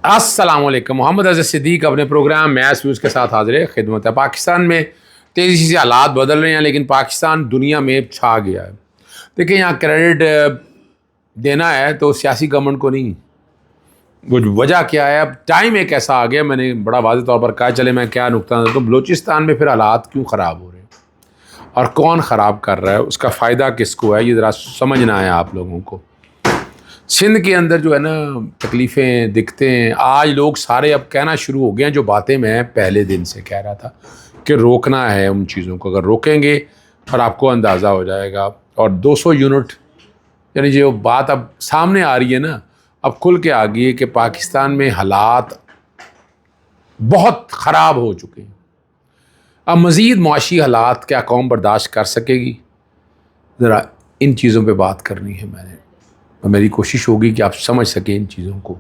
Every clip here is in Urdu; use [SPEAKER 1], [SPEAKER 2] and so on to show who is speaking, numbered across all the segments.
[SPEAKER 1] السلام علیکم. محمد عزیز صدیق اپنے پروگرام میچ ویوز کے ساتھ حاضر ہے خدمت ہے. پاکستان میں تیزی سے حالات بدل رہے ہیں لیکن پاکستان دنیا میں چھا گیا ہے. دیکھیں یہاں کریڈٹ دینا ہے تو سیاسی گورنمنٹ کو نہیں. وجہ کیا ہے؟ اب ٹائم ایک ایسا آ گیا، میں نے بڑا واضح طور پر کہا، چلے میں کیا نقطہ نظر تو بلوچستان میں پھر حالات کیوں خراب ہو رہے ہیں اور کون خراب کر رہا ہے، اس کا فائدہ کس کو ہے، یہ ذرا سمجھنا ہے آپ لوگوں کو. سندھ کے اندر جو ہے نا تکلیفیں دکھتے ہیں. آج لوگ سارے اب کہنا شروع ہو گئے ہیں جو باتیں میں پہلے دن سے کہہ رہا تھا کہ روکنا ہے ان چیزوں کو. اگر روکیں گے اور آپ کو اندازہ ہو جائے گا. اور 200 یونٹ یعنی جو بات اب سامنے آ رہی ہے نا، اب کھل کے آ گئی ہے کہ پاکستان میں حالات بہت خراب ہو چکے ہیں. اب مزید معاشی حالات کیا قوم برداشت کر سکے گی؟ ذرا ان چیزوں پہ بات کرنی ہے. میری کوشش ہوگی کہ آپ سمجھ سکیں ان چیزوں کو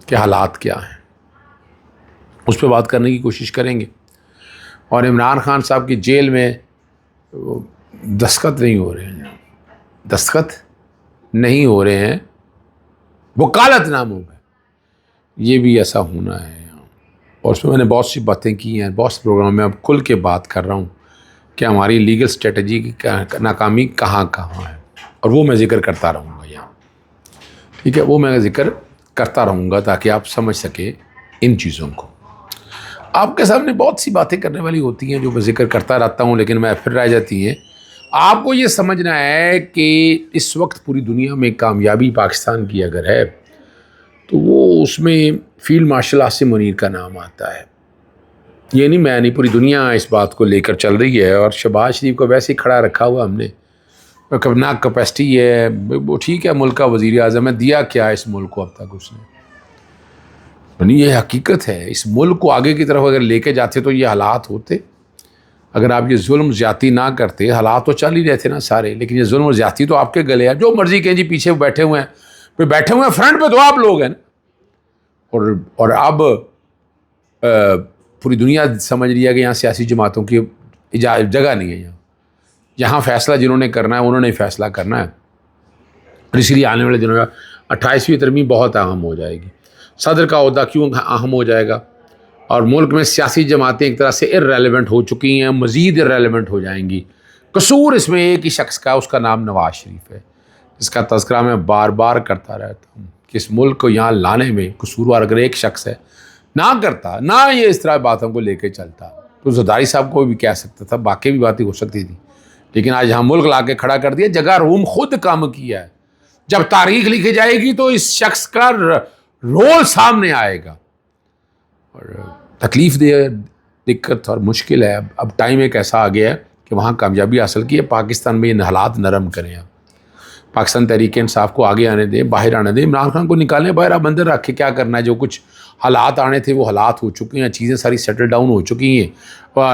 [SPEAKER 1] کہ حالات کیا ہیں، اس پہ بات کرنے کی کوشش کریں گے. اور عمران خان صاحب کی جیل میں دستخط نہیں ہو رہے ہیں، وکالت ناموں پہ، یہ بھی ایسا ہونا ہے. اور اس میں نے بہت سی باتیں کی ہیں، بہت سے پروگرام میں اب کھل کے بات کر رہا ہوں کہ ہماری لیگل اسٹریٹجی کی ناکامی کہاں ہے، اور وہ میں ذکر کرتا رہوں گا یہاں. ٹھیک ہے، وہ میں ذکر کرتا رہوں گا تاکہ آپ سمجھ سکیں ان چیزوں کو. آپ کے سامنے بہت سی باتیں کرنے والی ہوتی ہیں جو میں ذکر کرتا رہتا ہوں لیکن میں پھر رہ جاتی ہیں. آپ کو یہ سمجھنا ہے کہ اس وقت پوری دنیا میں کامیابی پاکستان کی اگر ہے تو وہ اس میں فیلڈ مارشل عاصم منیر کا نام آتا ہے. یہ نہیں پوری دنیا اس بات کو لے کر چل رہی ہے. اور شہباز شریف کو ویسے ہی کھڑا رکھا ہوا ہم نے، نہ کیپیسٹی ہے. وہ ٹھیک ہے، ملک کا وزیر اعظم ہے، دیا کیا ہے اس ملک کو اب تک اس نے؟ یعنی یہ حقیقت ہے. اس ملک کو آگے کی طرف اگر لے کے جاتے تو یہ حالات ہوتے. اگر آپ یہ ظلم زیادتی نہ کرتے، حالات تو چل ہی رہے تھے نا سارے، لیکن یہ ظلم و زیادتی تو آپ کے گلے ہے. جو مرضی کہیں جی پیچھے بیٹھے ہوئے ہیں فرنٹ پہ تو آپ لوگ ہیں نا. اور اب پوری دنیا سمجھ رہی ہے کہ یہاں سیاسی جماعتوں کی جگہ نہیں ہے. یہاں فیصلہ جنہوں نے کرنا ہے انہوں نے فیصلہ کرنا ہے. اور اسی لیے آنے والے دنوں میں 28ویں ترمیم بہت اہم ہو جائے گی. صدر کا عہدہ کیوں اہم ہو جائے گا؟ اور ملک میں سیاسی جماعتیں ایک طرح سے ارریلیونٹ ہو چکی ہیں، مزید ارریلیونٹ ہو جائیں گی. قصور اس میں ایک ہی شخص کا، اس کا نام نواز شریف ہے، جس کا تذکرہ میں بار بار کرتا رہتا ہوں کہ اس ملک کو یہاں لانے میں قصوروار اگر ایک شخص ہے، نہ کرتا، نہ یہ اس طرح باتوں کو لے کے چلتا تو زرداری صاحب کو بھی کہہ سکتا تھا، باقی بھی باتیں ہو سکتی تھی. لیکن آج ہم ملک لا کے کھڑا کر دیا، جگہ روم خود کام کیا ہے. جب تاریخ لکھی جائے گی تو اس شخص کا رول سامنے آئے گا. اور تکلیف دہ دقت اور مشکل ہے. اب ٹائم ایک ایسا آ گیا ہے کہ وہاں کامیابی حاصل کی ہے. پاکستان میں یہ حالات نرم کریں. پاکستان تحریک انصاف کو آگے آنے دیں، باہر آنے دیں. عمران خان کو نکالیں باہر، اب اندر رکھ کے کیا کرنا ہے؟ جو کچھ حالات آنے تھے وہ حالات ہو چکے ہیں، چیزیں ساری سیٹل ڈاؤن ہو چکی ہیں.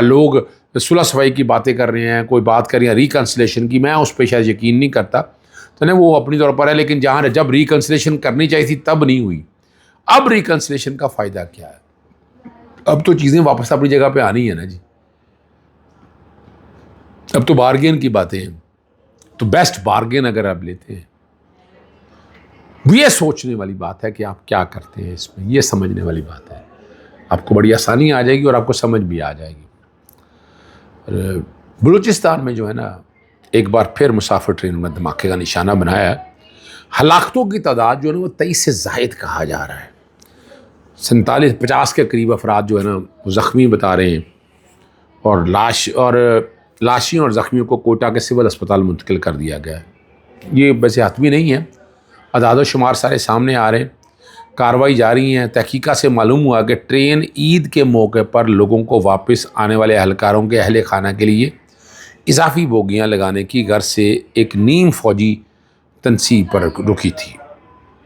[SPEAKER 1] لوگ صلح صفائی کی باتیں کر رہے ہیں، کوئی بات کر رہے ہیں ریکنسلیشن کی. میں اس پہ شاید یقین نہیں کرتا تو نہیں، وہ اپنی طور پر ہے، لیکن جب ریکنسلیشن کرنی چاہیے تھی تب نہیں ہوئی. اب ریکنسلیشن کا فائدہ کیا ہے؟ اب تو چیزیں واپس اپنی جگہ پہ آنی ہے نا جی. اب تو بارگین کی باتیں ہیں. تو بیسٹ بارگین اگر آپ لیتے ہیں، یہ سوچنے والی بات ہے کہ آپ کیا کرتے ہیں اس میں، یہ سمجھنے والی بات ہے. آپ کو بڑی آسانی آ جائے گی اور آپ کو سمجھ بھی آ جائے گی. اور بلوچستان میں جو ہے نا ایک بار پھر مسافر ٹرین میں دھماکے کا نشانہ بنایا ہے. ہلاکتوں کی تعداد جو ہے نا وہ 23 سے زائد کہا جا رہا ہے. 47-50 کے قریب افراد جو ہے نا وہ زخمی بتا رہے ہیں. اور لاشیں اور زخمیوں کو کوئٹہ کے سول اسپتال منتقل کر دیا گیا ہے. یہ ویسے حتمی نہیں ہے، اعداد و شمار سارے سامنے آ رہے ہیں، کارروائی جاری ہیں. تحقیقات سے معلوم ہوا کہ ٹرین عید کے موقع پر لوگوں کو واپس آنے والے اہلکاروں کے اہل خانہ کے لیے اضافی بوگیاں لگانے کی غرض سے ایک نیم فوجی تنصیب پر رکی تھی.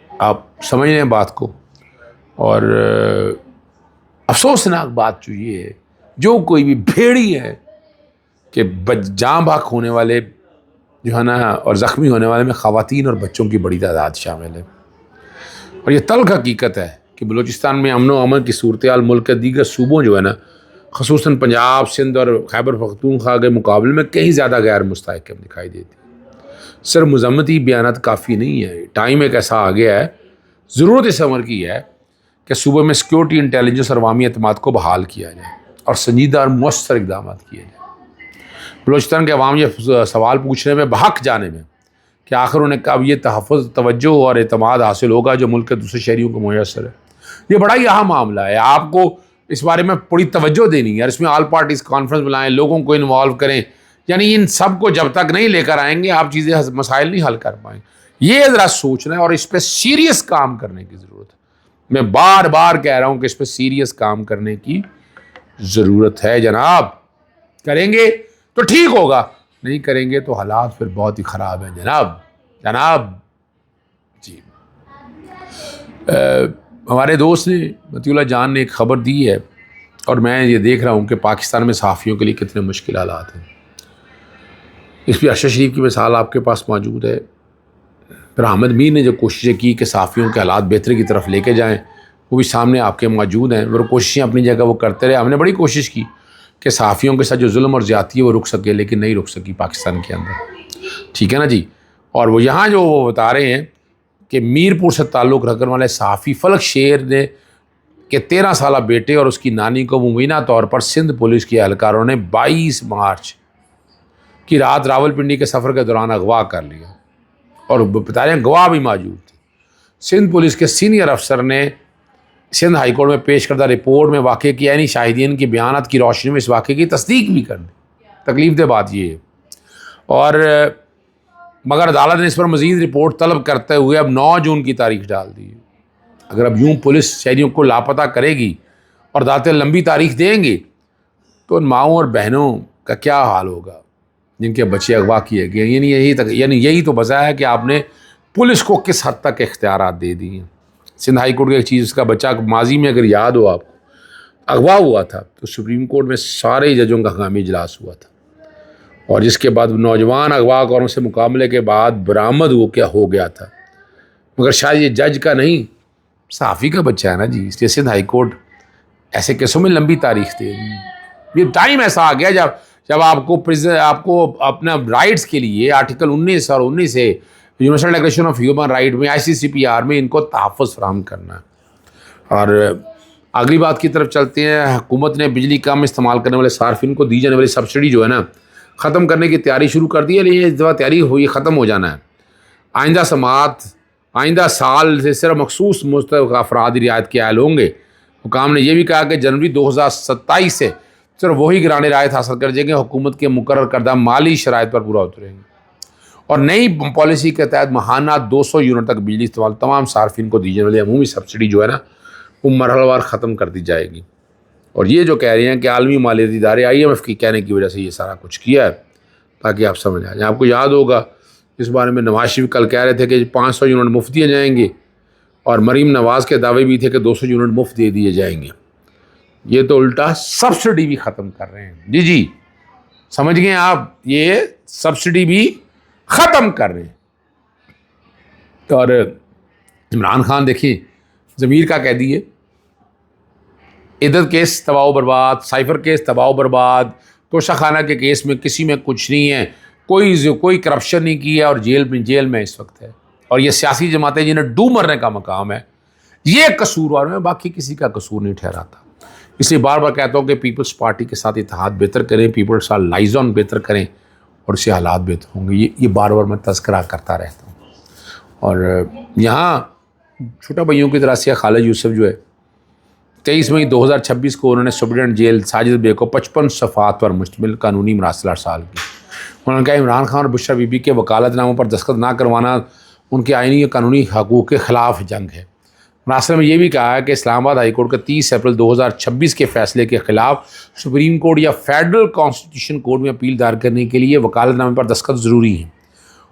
[SPEAKER 1] آپ سمجھ رہے ہیں بات کو. اور افسوسناک بات جو یہ ہے، جو کوئی بھی بھیڑی ہے کہ جاں بحق ہونے والے جو ہے نا اور زخمی ہونے والے میں خواتین اور بچوں کی بڑی تعداد شامل ہے. اور یہ تلخ حقیقت ہے کہ بلوچستان میں امن و امن کی صورتحال ملک کے دیگر صوبوں جو ہے نا، خصوصاً پنجاب، سندھ اور خیبر پختونخوا کے مقابلے میں کہیں زیادہ غیر مستحکم دکھائی دیتی. صرف مذمتی بیانات کافی نہیں ہے. ٹائم ایک ایسا آ گیا ہے، ضرورت اس امر کی ہے کہ صوبے میں سیکیورٹی انٹیلیجنس اور عوامی اعتماد کو بحال کیا جائے اور سنجیدہ اور مؤثر اقدامات کیے جائیں۔ بلوچستان کے عوام یہ سوال پوچھنے میں بحق جانے میں کہ آخر انہیں کب یہ تحفظ، توجہ اور اعتماد حاصل ہوگا جو ملک کے دوسرے شہریوں کو میسر ہے۔ یہ بڑا ہی اہم معاملہ ہے، آپ کو اس بارے میں بڑی توجہ دینی ہے اور اس میں آل پارٹیز کانفرنس بلائیں، لوگوں کو انوالو کریں، یعنی ان سب کو جب تک نہیں لے کر آئیں گے آپ چیزیں مسائل نہیں حل کر پائیں۔ یہ ذرا سوچنا ہے اور اس پہ سیریس کام کرنے کی ضرورت ہے۔ میں بار بار کہہ رہا ہوں کہ اس پہ سیریس کام کرنے کی ضرورت ہے جناب۔ کریں گے تو ٹھیک ہوگا، نہیں کریں گے تو حالات پھر بہت ہی خراب ہیں جناب جی۔ ہمارے دوست نے مطیع اللہ جان نے ایک خبر دی ہے اور میں یہ دیکھ رہا ہوں کہ پاکستان میں صحافیوں کے لیے کتنے مشکل حالات ہیں۔ اس پہ ارشد شریف کی مثال آپ کے پاس موجود ہے۔ پھر احمد میر نے جو کوششیں کی کہ صحافیوں کے حالات بہتری کی طرف لے کے جائیں، وہ بھی سامنے آپ کے موجود ہیں۔ وہ کوششیں اپنی جگہ وہ کرتے رہے، ہم نے بڑی کوشش کی کہ صحافیوں کے ساتھ جو ظلم اور زیادتی ہے وہ رک سکے، لیکن نہیں رک سکی پاکستان کے اندر، ٹھیک ہے نا جی۔ اور وہ یہاں جو وہ بتا رہے ہیں کہ میرپور سے تعلق رکھنے والے صحافی فلک شیر نے کہ 13 سالہ بیٹے اور اس کی نانی کو مبینہ طور پر سندھ پولیس کے اہلکاروں نے 22 مارچ کی رات راولپنڈی کے سفر کے دوران اغوا کر لیا، اور بتا رہے ہیں گواہ بھی موجود تھے۔ سندھ پولیس کے سینئر افسر نے سندھ ہائی کورٹ میں پیش کردہ رپورٹ میں واقعے کی عینی شاہدین کی بیانات کی روشنی میں اس واقعے کی تصدیق بھی کر دی۔ تکلیف دہ بات یہ ہے، اور مگر عدالت نے اس پر مزید رپورٹ طلب کرتے ہوئے اب 9 جون کی تاریخ ڈال دی۔ اگر اب یوں پولیس شہریوں کو لاپتہ کرے گی اور عدالتیں لمبی تاریخ دیں گی تو ان ماؤں اور بہنوں کا کیا حال ہوگا جن کے بچے اغوا کیے گئے۔ یعنی یہی تو بچا ہے کہ آپ نے پولیس کو کس حد تک اختیارات دے دی ہیں۔ سندھ ہائی کورٹ کی ایک چیز، اس کا بچہ ماضی میں اگر یاد ہو آپ کو، اغوا ہوا تھا تو سپریم کورٹ میں سارے ججوں کا ہنگامی اجلاس ہوا تھا، اور جس کے بعد نوجوان اغوا کاروں سے مقابلے کے بعد برآمد ہو گیا تھا، مگر شاید یہ جج کا نہیں صحافی کا بچہ ہے نا جی، اس لیے سندھ ہائی کورٹ ایسے کیسوں میں لمبی تاریخ دے گی۔ یہ ٹائم ایسا آ گیا جب آپ کو اپنا رائٹس کے لیے آرٹیکل 19 اور 19 سے universal declaration of human right میں ICCPR میں ان کو تحفظ فراہم کرنا ہے۔ اور اگلی بات کی طرف چلتے ہیں۔ حکومت نے بجلی کم استعمال کرنے والے صارفین کو دی جانے والی سبسڈی جو ہے نا ختم کرنے کی تیاری شروع کر دی ہے، لیکن اس دفعہ تیاری ہوئی ختم ہو جانا ہے۔ آئندہ سال سے صرف مخصوص مستحق افراد رعایت کے اہل ہوں گے۔ حکام نے یہ بھی کہا کہ جنوری 2027 سے صرف وہی گرانیں رعایت حاصل کر جائیں گے حکومت کے مقرر کردہ مالی شرائط پر پورا اتریں گے، اور نئی پالیسی کے تحت ماہانہ 200 یونٹ تک بجلی استعمال تمام صارفین کو دی جانے والی عمومی سبسڈی جو ہے نا وہ مرحلہ وار ختم کر دی جائے گی۔ اور یہ جو کہہ رہے ہیں کہ عالمی مالیاتی ادارے IMF کی کہنے کی وجہ سے یہ سارا کچھ کیا ہے، تاکہ آپ سمجھ آ جائیں۔ آپ کو یاد ہوگا اس بارے میں نواز شریف کل کہہ رہے تھے کہ 500 یونٹ مفت دیے جائیں گے، اور مریم نواز کے دعوے بھی تھے کہ 200 یونٹ مفت دے دیے جائیں گے۔ یہ تو الٹا سبسڈی بھی ختم کر رہے ہیں۔ جی سمجھ گئے آپ، یہ سبسڈی بھی ختم کر رہے ہیں۔ اور عمران خان دیکھیں ضمیر کا قیدی ہے، عدت کیس تباہ و برباد، سائفر کیس تباہ و برباد، توشہ خانہ کے کیس میں کسی میں کچھ نہیں ہے، کوئی کرپشن نہیں کی ہے، اور جیل میں اس وقت ہے۔ اور یہ سیاسی جماعتیں جنہیں ڈوب مرنے کا مقام ہے، یہ قصوروار میں باقی کسی کا قصور نہیں ٹھہراتا۔ اس لیے بار بار کہتا ہوں کہ پیپلز پارٹی کے ساتھ اتحاد بہتر کریں، پیپلز ساتھ لائزون بہتر کریں، اور اس سے حالات بہتر ہوں گے۔ یہ بار بار میں تذکرہ کرتا رہتا ہوں۔ اور یہاں چھوٹا بھائیوں کی طرح سے خالد یوسف جو ہے 23 مئی 2026 کو انہوں نے سپرنٹینڈنٹ جیل ساجد بے کو 55 صفحات پر مشتمل قانونی مراسل ارسال کی۔ انہوں نے کہا عمران خان اور بشرا بی بی کے وکالت ناموں پر دستخط نہ کروانا ان کے آئینی اور قانونی حقوق کے خلاف جنگ ہے۔ مراسل میں یہ بھی کہا ہے کہ اسلام آباد ہائی کورٹ کے 30 اپریل 2026 کے فیصلے کے خلاف سپریم کورٹ یا فیڈرل کانسٹیٹیوشن کورٹ میں اپیل دائر کرنے کے لیے وکالت نامے پر دستخط ضروری ہیں،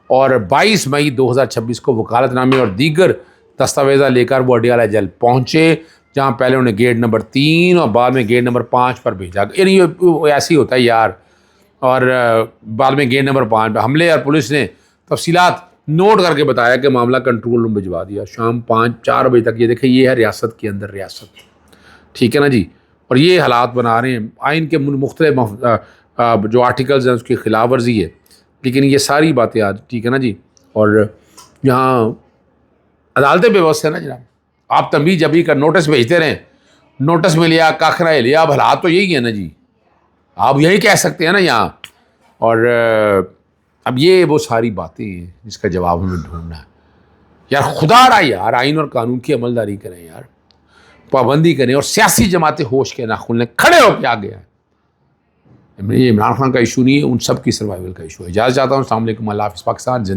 [SPEAKER 1] اور 22 مئی 2026 کو وکالت نامے اور دیگر دستاویزات لے کر وہ اڈیالہ جیل پہنچے، جہاں پہلے انہیں گیٹ نمبر 3 اور بعد میں گیٹ نمبر 5 پر بھیجا۔ یعنی ایسے ہی ہوتا ہے یار۔ اور بعد میں گیٹ نمبر 5 پہ حملے، اور پولیس نے تفصیلات نوٹ کر کے بتایا کہ معاملہ کنٹرول روم بھجوا دیا شام 4 بجے تک۔ یہ دیکھیں، یہ ہے ریاست کے اندر ریاست، ٹھیک ہے نا جی۔ اور یہ حالات بنا رہے ہیں، آئین کے مختلف جو آرٹیکلز ہیں اس کی خلاف ورزی ہے، لیکن یہ ساری باتیں آج ٹھیک ہے نا جی۔ اور یہاں عدالتیں بے بس ہے نا جناب، آپ تنبیہ جبری کا نوٹس بھیجتے رہیں، نوٹس میں لیا کخ نہ لیا، اب حالات تو یہی ہے نا جی، آپ یہی کہہ سکتے ہیں نا یہاں. اور اب یہ وہ ساری باتیں ہیں جس کا جواب ہمیں ڈھونڈنا ہے. یار خدا رہا یار آئین اور قانون کی عملداری کریں یار، پابندی کریں، اور سیاسی جماعتیں ہوش کے ناخن لیں، کھڑے ہو کے آگے آئیں. یہ عمران خان کا ایشو نہیں ہے، ان سب کی سروائیول کا ایشو ہے. اجازت چاہتا ہوں. السلام علیکم. اللہ حافظ. پاکستان زندہ.